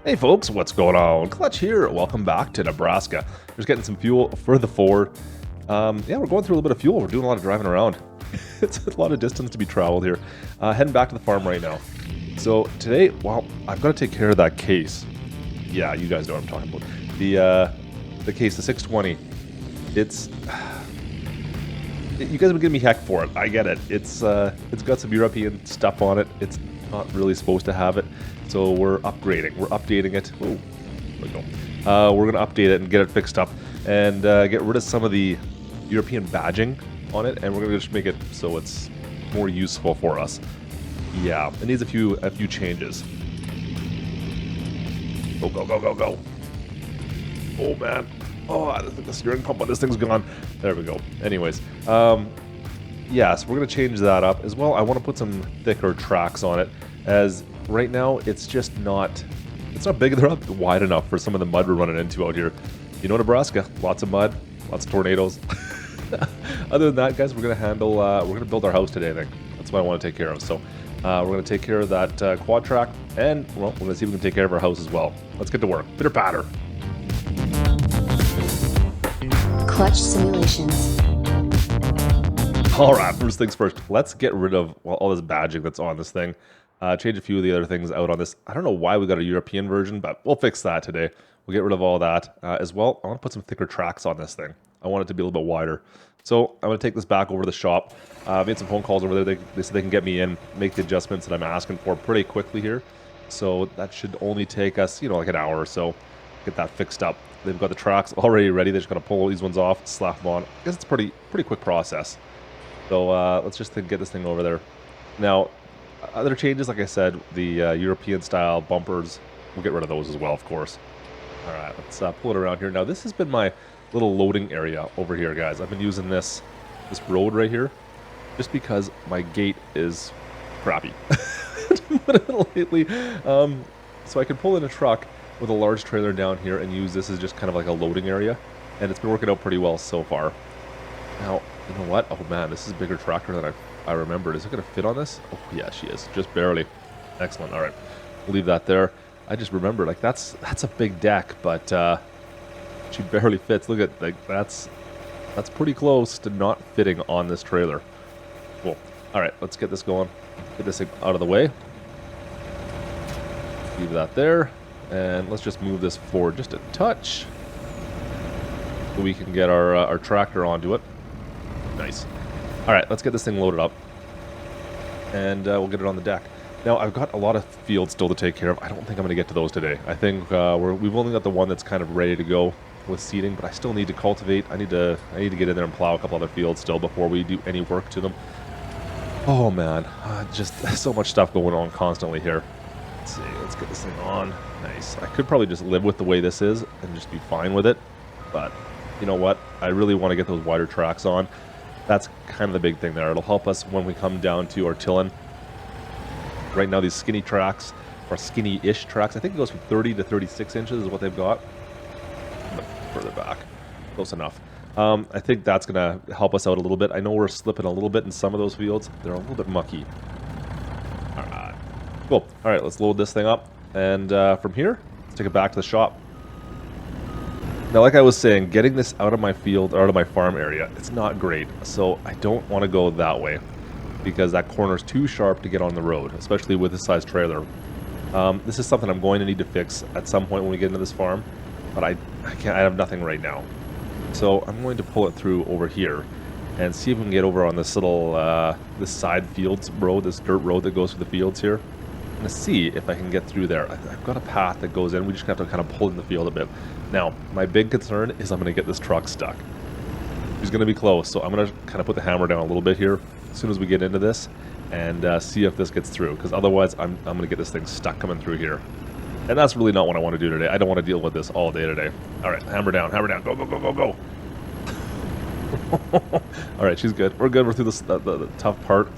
Hey folks, what's going on? Klutch here. Welcome back to Nebraska. Just getting some fuel for the Ford. Yeah, we're going through a little bit of fuel. We're doing a lot of driving around. It's a lot of distance to be traveled here. Heading back to the farm right now. So today, well, I've got to take care of that case. Yeah, you guys know what I'm talking about. The case, the 620. It's you guys have been giving me heck for it. I get it. It's got some European stuff on it. It's not really supposed to have it. So we're upgrading. We're updating it. Oh, there we go. We're going to update it and get it fixed up and get rid of some of the European badging on it, and we're going to just make it so it's more useful for us. Yeah, it needs a few changes. Go, go, go, go, go. Oh, man. Oh, I think the steering pump on this thing's gone. There we go. Anyways, yeah, so we're going to change that up. As well, I want to put some thicker tracks on it, as right now it's just not, it's not big enough, wide enough for some of the mud we're running into out here. You know, Nebraska, lots of mud, lots of tornadoes. Other than that, guys, we're going to handle, we're going to build our house today, I think. That's what I want to take care of. So we're going to take care of that quad track, and, well, we're going to see if we can take care of our house as well. Let's get to work. Pitter patter. Klutch simulations. All right, first things first. Let's get rid of all this badging that's on this thing. Change a few of the other things out on this. I don't know why we got a European version, but we'll fix that today. We'll get rid of all that. As well, I want to put some thicker tracks on this thing. I want it to be a little bit wider. So I'm going to take this back over to the shop. Made some phone calls over there. They said they can get me in, make the adjustments that I'm asking for pretty quickly here. So that should only take us, you know, like an hour or so. Get that fixed up. They've got the tracks already ready. They're just going to pull these ones off, slap them on. I guess it's a pretty quick process. So let's just get this thing over there. Now, other changes, like I said, the European style bumpers, we'll get rid of those as well, of course. All right, let's pull it around here. Now, this has been my little loading area over here, guys. I've been using this road right here just because my gate is crappy lately. So I can pull in a truck with a large trailer down here and use this as just kind of like a loading area, and it's been working out pretty well so far. Now, you know what? Oh man, this is a bigger tractor than I remembered. Is it going to fit on this? Oh yeah, she is. Just barely. Excellent. All right, we'll leave that there. I just remembered, like that's a big deck, but she barely fits. Look at, like, that's pretty close to not fitting on this trailer. Cool. All right, let's get this going. Get this thing out of the way. Leave that there, and let's just move this forward just a touch so we can get our tractor onto it. Nice. All right, let's get this thing loaded up, and we'll get it on the deck. Now, I've got a lot of fields still to take care of. I don't think I'm going to get to those today. I think we've only got the one that's kind of ready to go with seeding, but I still need to cultivate. I need to get in there and plow a couple other fields still before we do any work to them. Oh man, just so much stuff going on constantly here. Let's see, let's get this thing on. Nice. I could probably just live with the way this is and just be fine with it, but you know what? I really want to get those wider tracks on. That's kind of the big thing there. It'll help us when we come down to our tilling. Right now, these skinny tracks, or skinny-ish tracks, I think it goes from 30 to 36 inches is what they've got. But further back. Close enough. I think that's going to help us out a little bit. I know we're slipping a little bit in some of those fields. They're a little bit mucky. All right. Cool. All right, let's load this thing up. And from here, let's take it back to the shop. Now, like I was saying, getting this out of my field, or out of my farm area, it's not great. So I don't want to go that way, because that corner is too sharp to get on the road, especially with this size trailer. This is something I'm going to need to fix at some point when we get into this farm, but I have nothing right now. So I'm going to pull it through over here and see if we can get over on this little, this side fields road, this dirt road that goes through the fields here. I'm going to see if I can get through there. I've got a path that goes in. We just have to kind of pull in the field a bit. Now, my big concern is I'm going to get this truck stuck. She's going to be close, so I'm going to kind of put the hammer down a little bit here as soon as we get into this and see if this gets through, because otherwise I'm going to get this thing stuck coming through here. And that's really not what I want to do today. I don't want to deal with this all day today. All right, hammer down, go, go, go, go, go. All right, she's good. We're good. We're through this, the tough part.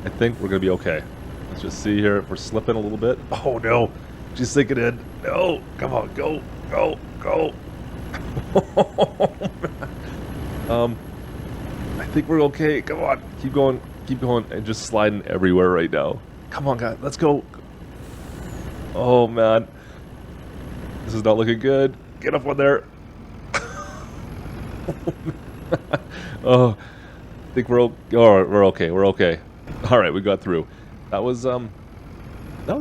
I think we're going to be okay. Let's just see here if we're slipping a little bit. Oh, no. She's sinking in. No. Come on. Go. Go. Go. I think we're okay. Come on. Keep going. Keep going. And just sliding everywhere right now. Come on, guys. Let's go. Oh, man. This is not looking good. Get up on there. Oh, I think we're we're okay. We're okay. All right, we got through. That was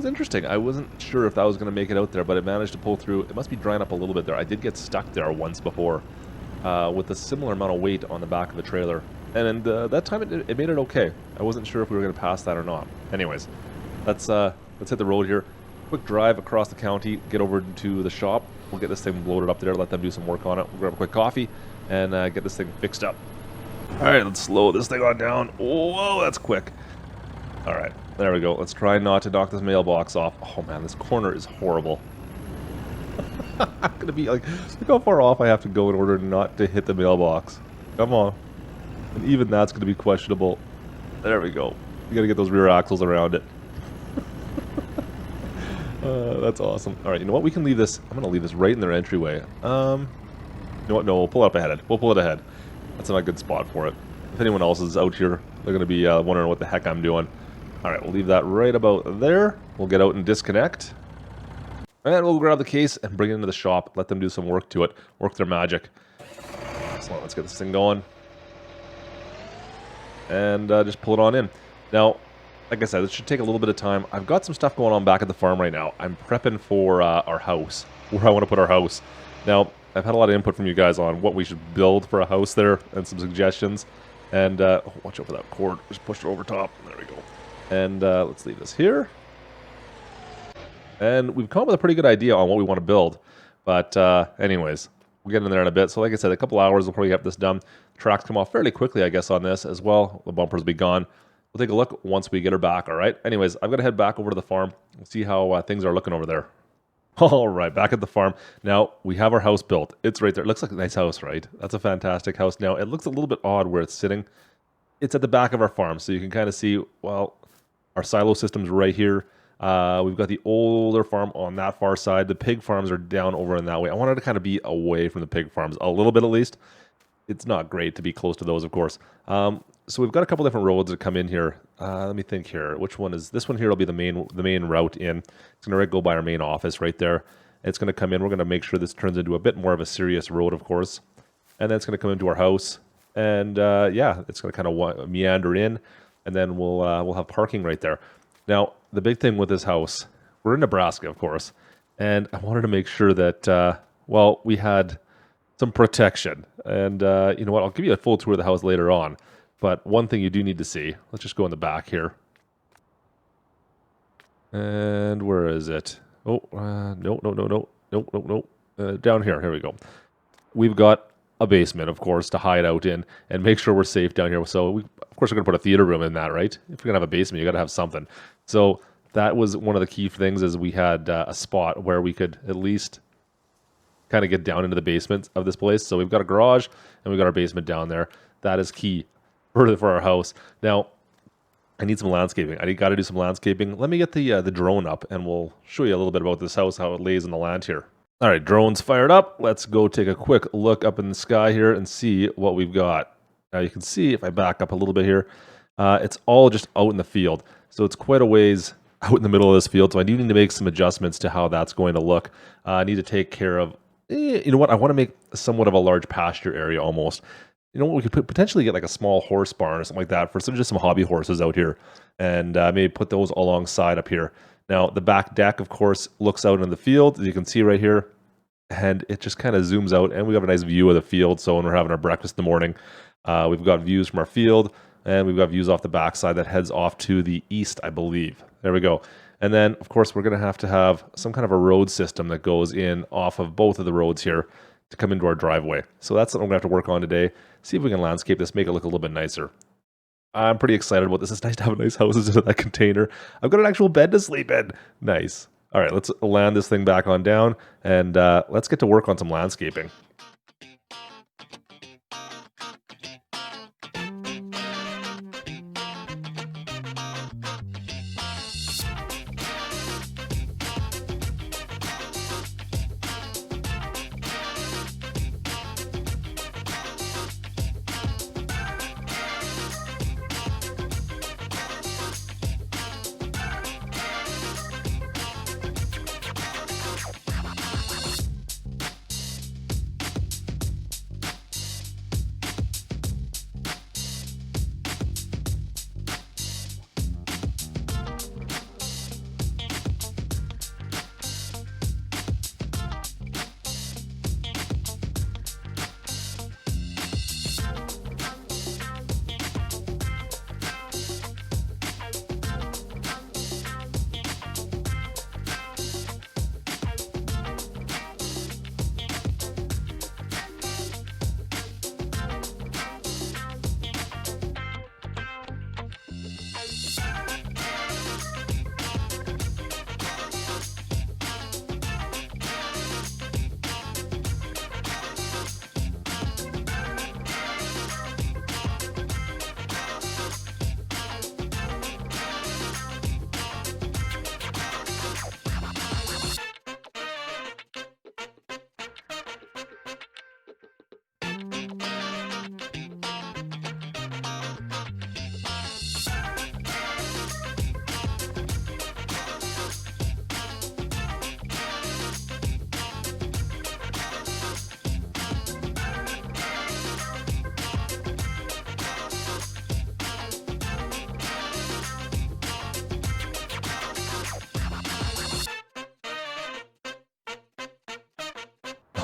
interesting. I wasn't sure if that was going to make it out there, but it managed to pull through. It must be drying up a little bit there. I did get stuck there once before with a similar amount of weight on the back of the trailer, and that time it made it okay. I wasn't sure if we were going to pass that or not. Anyways, let's hit the road here. Quick drive across the county, get over to the shop. We'll get this thing loaded up there, let them do some work on it. We'll grab a quick coffee and get this thing fixed up. All right, let's slow this thing on down. Whoa, that's quick. All right, there we go. Let's try not to knock this mailbox off. Oh man, this corner is horrible. I'm gonna be like, look how far off I have to go in order not to hit the mailbox. Come on. And even that's gonna be questionable. There we go. You gotta get those rear axles around it. That's awesome. All right, you know what? We can leave this. I'm gonna leave this right in their entryway. You know what? No, we'll pull it up ahead. We'll pull it ahead. That's not a good spot for it. If anyone else is out here, they're gonna be wondering what the heck I'm doing. All right, we'll leave that right about there. We'll get out and disconnect. And we'll grab the case and bring it into the shop. Let them do some work to it. Work their magic. So let's get this thing going. And just pull it on in. Now, like I said, this should take a little bit of time. I've got some stuff going on back at the farm right now. I'm prepping for our house, where I want to put our house. Now, I've had a lot of input from you guys on what we should build for a house there and some suggestions. And watch out for that cord. Just push it over top. There we go. And let's leave this here. And we've come up with a pretty good idea on what we want to build. But anyways, we'll get in there in a bit. So like I said, a couple hours, we'll probably have this done. Tracks come off fairly quickly, I guess, on this as well. The bumpers will be gone. We'll take a look once we get her back, all right? Anyways, I've got to head back over to the farm and see how things are looking over there. All right, back at the farm. Now, we have our house built. It's right there. It looks like a nice house, right? That's a fantastic house. Now, it looks a little bit odd where it's sitting. It's at the back of our farm, so you can kind of see, well, our silo system's right here. We've got the older farm on that far side. The pig farms are down over in that way. I wanted to kind of be away from the pig farms a little bit at least. It's not great to be close to those, of course. So we've got a couple different roads that come in here. Let me think here. Which one is this one here? Will be the main route in. It's going to go by our main office right there. It's going to come in. We're going to make sure this turns into a bit more of a serious road, of course. And then it's going to come into our house. And yeah, it's going to kind of meander in. And then we'll have parking right there. Now, the big thing with this house, we're in Nebraska, of course. And I wanted to make sure that, well, we had some protection. And you know what? I'll give you a full tour of the house later on. But one thing you do need to see, let's just go in the back here. And where is it? Oh, no. Down here we go. We've got a basement, of course, to hide out in and make sure we're safe down here. So, of course, we're going to put a theater room in that, right? If you're going to have a basement, you got to have something. So that was one of the key things is we had a spot where we could at least kind of get down into the basement of this place. So we've got a garage and we've got our basement down there. That is key for our house. Now, I need some landscaping. I got to do some landscaping. Let me get the drone up and we'll show you a little bit about this house, how it lays in the land here. All right, drone's fired up. Let's go take a quick look up in the sky here and see what we've got. Now you can see if I back up a little bit here, it's all just out in the field. So it's quite a ways out in the middle of this field. So I do need to make some adjustments to how that's going to look. I need to take care of, you know what? I want to make somewhat of a large pasture area almost. You know what? We could potentially get like a small horse barn or something like that for just some hobby horses out here. And maybe put those alongside up here. Now, the back deck, of course, looks out in the field, as you can see right here. And it just kind of zooms out, and we have a nice view of the field. So when we're having our breakfast in the morning, we've got views from our field, and we've got views off the backside that heads off to the east, I believe. There we go. And then, of course, we're going to have some kind of a road system that goes in off of both of the roads here to come into our driveway. So that's something we're going to have to work on today. See if we can landscape this, make it look a little bit nicer. I'm pretty excited about this. It's nice to have a nice house into that container. I've got an actual bed to sleep in. Nice. All right, let's land this thing back on down, and let's get to work on some landscaping.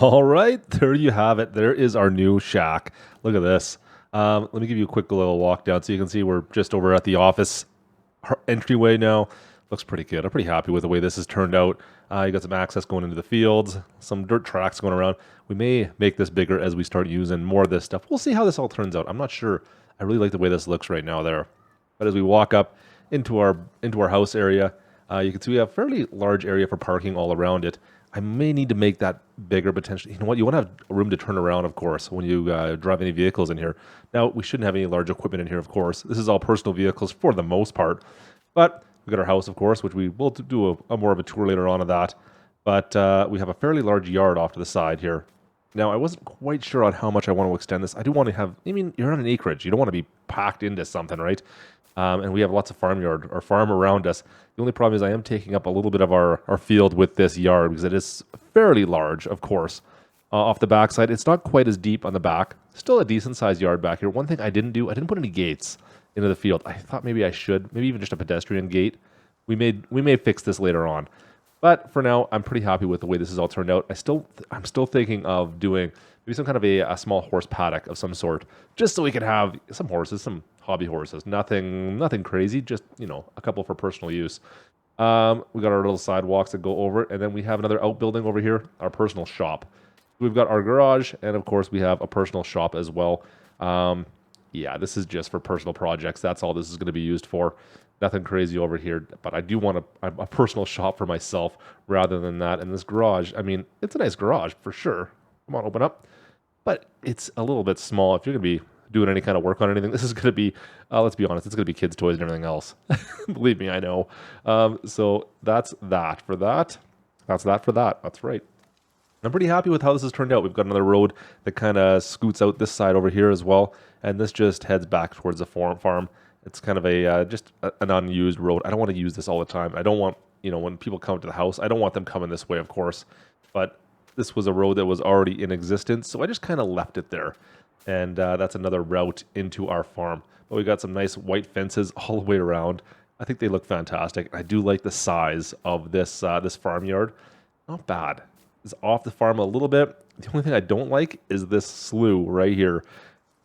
All right, there you have it. There is our new shack. Look at this. Let me give you a quick little walk down so you can see we're just over at the office entryway now. Looks pretty good. I'm pretty happy with the way this has turned out. You got some access going into the fields, some dirt tracks going around. We may make this bigger as we start using more of this stuff. We'll see how this all turns out. I'm not sure. I really like the way this looks right now there. But as we walk up into our house area, you can see we have a fairly large area for parking all around it. I may need to make that bigger potentially. You know what? You want to have room to turn around, of course, when you drive any vehicles in here. Now, we shouldn't have any large equipment in here, of course. This is all personal vehicles for the most part. But we got our house, of course, which we will do a more of a tour later on of that. But we have a fairly large yard off to the side here. Now, I wasn't quite sure on how much I want to extend this. I do want to have, you're on an acreage. You don't want to be packed into something, right? And we have lots of farm around us. The only problem is I am taking up a little bit of our field with this yard because it is fairly large, of course. Off the backside, it's not quite as deep on the back. Still a decent sized yard back here. One thing I didn't do, I didn't put any gates into the field. I thought maybe I should, maybe even just a pedestrian gate. We may fix this later on. But for now, I'm pretty happy with the way this has all turned out. I'm still thinking of doing maybe some kind of a small horse paddock of some sort, just so we can have some horses, some hobby horses. Nothing crazy, just a couple for personal use. We got our little sidewalks that go over it, and then we have another outbuilding over here, our personal shop. We've got our garage, and of course we have a personal shop as well. Yeah, this is just for personal projects. That's all this is going to be used for. Nothing crazy over here, but I do want a personal shop for myself rather than that. And this garage, it's a nice garage for sure. Come on, open up. But it's a little bit small. If you're going to be doing any kind of work on anything, this is going to be, let's be honest, it's going to be kids' toys and everything else. Believe me, I know. So that's that for that. That's that for that. That's right. I'm pretty happy with how this has turned out. We've got another road that kind of scoots out this side over here as well. And this just heads back towards the farm. It's kind of an unused road. I don't want to use this all the time. I don't want, when people come to the house, I don't want them coming this way, of course. But this was a road that was already in existence, so I just kind of left it there. And that's another route into our farm. But we got some nice white fences all the way around. I think they look fantastic. I do like the size of this farmyard. Not bad. It's off the farm a little bit. The only thing I don't like is this slough right here.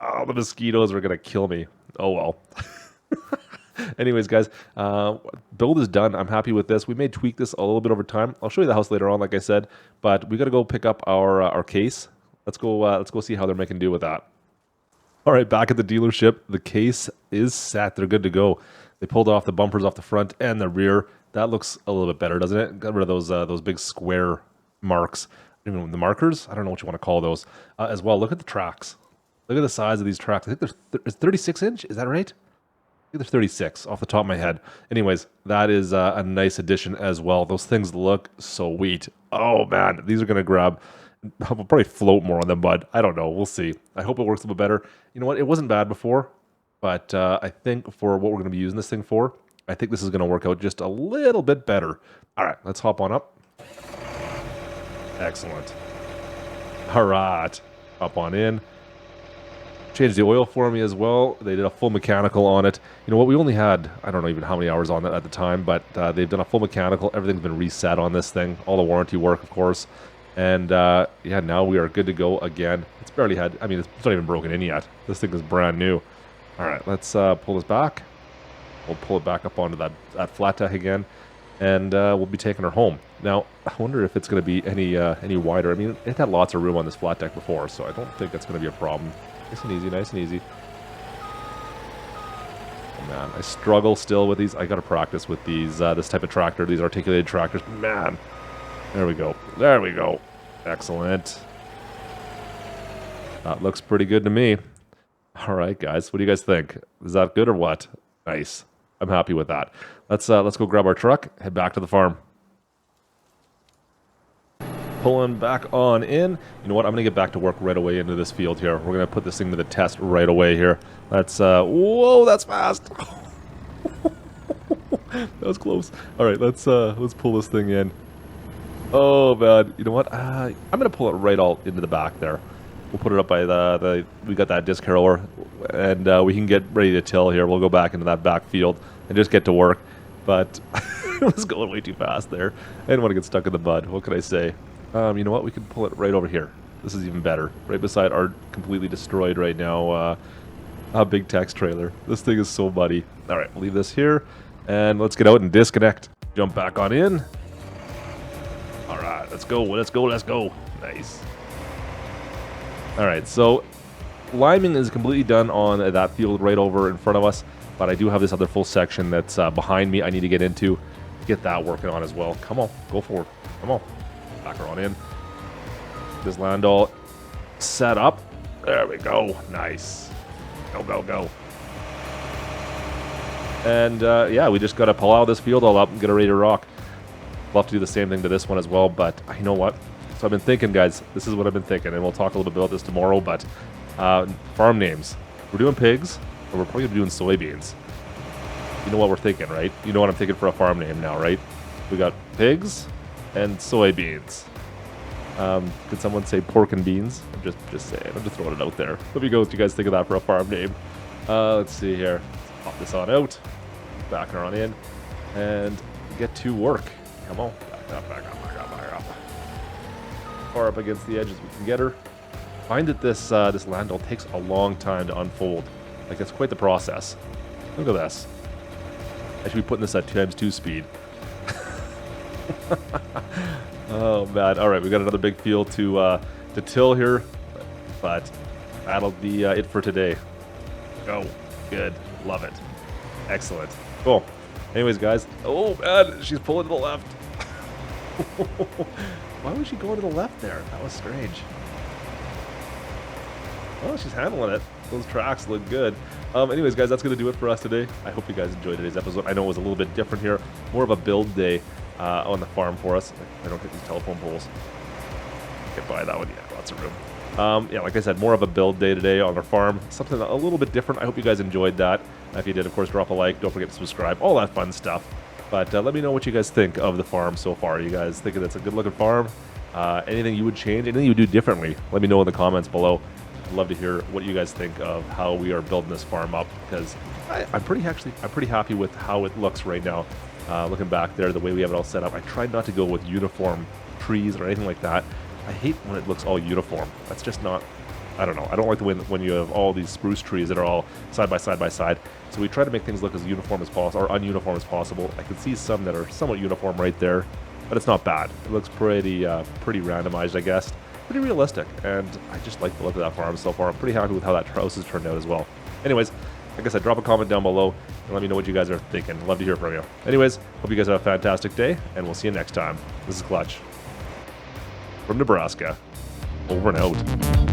Oh, the mosquitoes are going to kill me. Oh, well. Anyways, guys, build is done. I'm happy with this. We may tweak this a little bit over time. I'll show you the house later on, like I said. But we got to go pick up our case. Let's go see how they're making do with that. All right, back at the dealership. The case is set. They're good to go. They pulled off the bumpers off the front and the rear. That looks a little bit better, doesn't it? Got rid of those big square marks. Even the markers. I don't know what you want to call those. As well, look at the tracks. Look at the size of these tracks. I think there's 36 inch. Is that right? I think there's 36 off the top of my head. Anyways, that is a nice addition as well. Those things look sweet. Oh man, these are gonna grab. I'll probably float more on them, but I don't know. We'll see. I hope it works a little bit better. You know what? It wasn't bad before, but I think for what we're gonna be using this thing for, I think this is gonna work out just a little bit better. All right, let's hop on up. Excellent. All right, hop on in. Changed the oil for me as well. They did a full mechanical on it. You know what? We only had, I don't know even how many hours on it at the time, but they've done a full mechanical. Everything's been reset on this thing. All the warranty work, of course. And yeah, now we are good to go again. It's barely had, it's not even broken in yet. This thing is brand new. All right, let's pull this back. We'll pull it back up onto that flat deck again. And we'll be taking her home. Now, I wonder if it's going to be any wider. It had lots of room on this flat deck before, so I don't think that's going to be a problem. Nice and easy, nice and easy. Oh man, I struggle still with these. I gotta practice with these, this type of tractor, these articulated tractors. Man, there we go. There we go. Excellent. That looks pretty good to me. All right, guys, what do you guys think? Is that good or what? Nice. I'm happy with that. Let's go grab our truck, head back to the farm. Pulling back on in. You know what? I'm going to get back to work right away into this field here. We're going to put this thing to the test right away here. Let's, whoa, that's fast. That was close. All right, let's pull this thing in. Oh, man. You know what? I'm going to pull it right all into the back there. We'll put it up by we got that disc harrower, and we can get ready to till here. We'll go back into that back field and just get to work. But it was going way too fast there. I didn't want to get stuck in the mud. What can I say? You know what? We can pull it right over here. This is even better. Right beside our completely destroyed right now big text trailer. This thing is so muddy. All right, we'll leave this here. And let's get out and disconnect. Jump back on in. All right, let's go. Let's go. Let's go. Nice. All right, so liming is completely done on that field right over in front of us. But I do have this other full section that's behind me I need to get into. Get that working on as well. Come on. Go forward. Come on. Back her on in. This land all set up. There we go. Nice. Go, go, go. And yeah, we just got to plow this field all up and get it ready to rock. We'll have to do the same thing to this one as well, but you know what? So I've been thinking, guys, this is what I've been thinking, and we'll talk a little bit about this tomorrow, but farm names. We're doing pigs, or we're probably going to be doing soybeans. You know what we're thinking, right? You know what I'm thinking for a farm name now, right? We got pigs and soybeans. Could someone say pork and beans? I'm just saying. I'm just throwing it out there. Let me go what you guys think of that for a farm name. Let's see here. Let's pop this on out. Back her on in. And get to work. Come on. Back up, back up, back up, back up. Far up against the edge as we can get her. Find that this landall takes a long time to unfold. Like, it's quite the process. Look at this. I should be putting this at 2x2 speed. Oh man! All right, we got another big field to till here, but that'll be it for today. Go, good, love it, excellent, cool. Anyways, guys, oh man, she's pulling to the left. Why was she going to the left there? That was strange. Oh, she's handling it. Those tracks look good. Anyways, guys, that's going to do it for us today. I hope you guys enjoyed today's episode. I know it was a little bit different here. More of a build day on the farm for us. I don't hit these telephone poles. Get by that one. Yeah, lots of room. Yeah, like I said, more of a build day today on our farm. Something a little bit different. I hope you guys enjoyed that. If you did, of course, drop a like. Don't forget to subscribe. All that fun stuff. But let me know what you guys think of the farm so far. You guys think it's a good-looking farm? Anything you would change? Anything you would do differently? Let me know in the comments below. I'd love to hear what you guys think of how we are building this farm up, because I'm pretty happy with how it looks right now. Looking back there, the way we have it all set up, I tried not to go with uniform trees or anything like that. I hate when it looks all uniform. That's just not, I don't know. I don't like the way when you have all these spruce trees that are all side by side. So we try to make things look as uniform as possible, or ununiform as possible. I can see some that are somewhat uniform right there, but it's not bad. It looks pretty randomized, I guess. Pretty realistic, and I just like the look of that farm so far. I'm pretty happy with how that house has turned out as well. Anyways, like I said, drop a comment down below and let me know what you guys are thinking. Love to hear from you. Anyways, hope you guys have a fantastic day, and we'll see you next time. This is Klutch from Nebraska. Over and out.